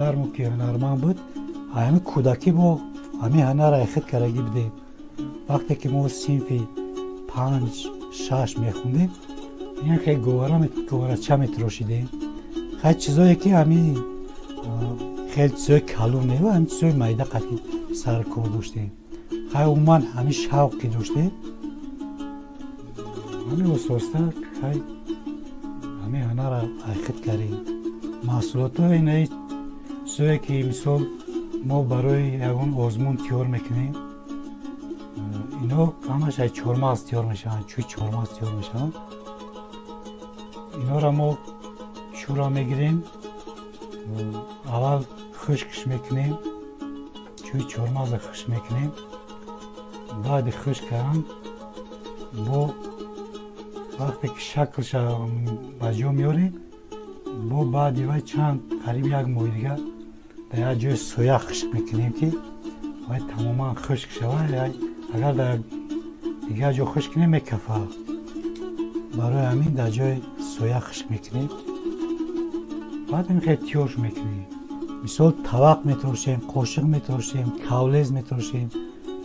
همکارمو که هنرمند بود همین کودکی با همین هنر خود کارگی بودیم. وقتی که ما صنف 5-6 میخوندیم این خیلی گوارچه میتراشیدیم. خیلی چیزایی که همین خیلی چیزای کلون نیست و همین چیزای میده قطعی سر کار داشتیم. خیلی عموما همین شوقی داشتیم. همین اساسا خیلی همین هنر خود کردیم. محصولات اینه چیزایی که مثال ما برای یکون آزمون تیار میکنیم. اینا همش از چهارمغز تیار میشن، چوی چهارمغز تیار میشن. اینا را ما شورا میگیریم، اول خشکش میکنیم، چوی چهارمغز خشک میکنیم. بعد خشک کردن با وقتی که شکلش به جا میاریم با بعد وای چند قریب یک ماه دیگه در یک جای سویا خشک میکنیم که وای تماما خشک شود. اگر در دیگه جا خشک نمیکفه برای همین در جای سویا خشک میکنیم. بعد این خیلی تیارش میکنیم. مثال طبق میتراشیم، قاشق میتراشیم، کاولیز میتراشیم.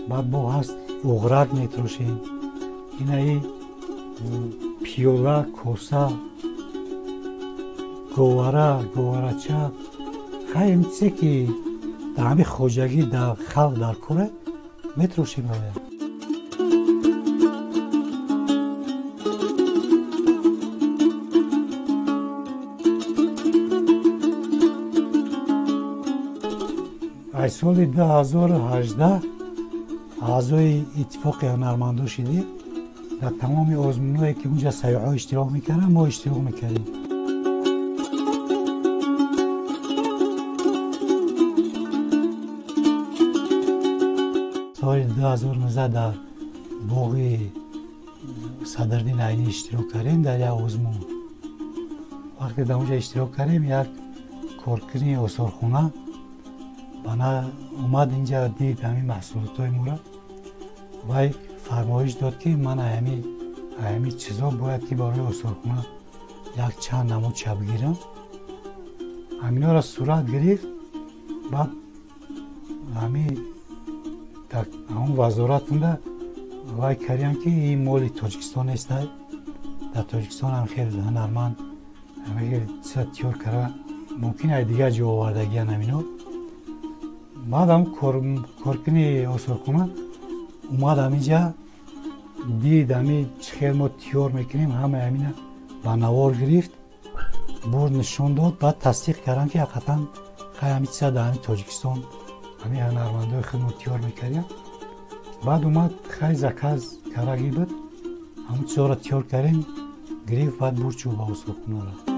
بعد با هست اغرق میتراشیم. این پیوله، کوسه، گوارچه خیلی چیزی که در همین خوجگی در خلق در کوره میتراشیم. از سال 2018 اعضای اتفاق هنرمندان شدیم. در تمام آزمون‌هایی که اونجا سیاح‌ها اشتراک میکردن ما اشتراک میکردیم. سال 2019 در باغ صدرالدین عینی اشتراک کردیم در یک آزمون. وقتی در اونجا اشتراک کردیم یک کارکنی آثارخانه بنا اومد اینجا دید همین محصولاتای ما را و فرمایش داد که من همین چیزا باید که برای آثارخانه یک چند نمود چه بگیرم. همینا را صورت گرفت. بعد همین در همون وزارت مونده وای کردیم که این مال تاجیکستان است. در تاجیکستان هم خیلی هنرمند همه چیزا تیار کرده ممکنه دیگه جا آوردگی همینا. بعد هم کارکنی آثارخانه اومد همینجا دید همین چه ما تیار میکنیم همه همینه به نوار گرفت برد نشون داد. بعد تصدیق کردن که حقیقتا خیلی همین چیزا در همین تاجیکستان همین هنرمندای خود ما تیار میکردیم. بعد اومد خیلی زکاز کرگی بود همون چیزا را تیار کردیم گرفت. بعد برد چوب آثارخانه را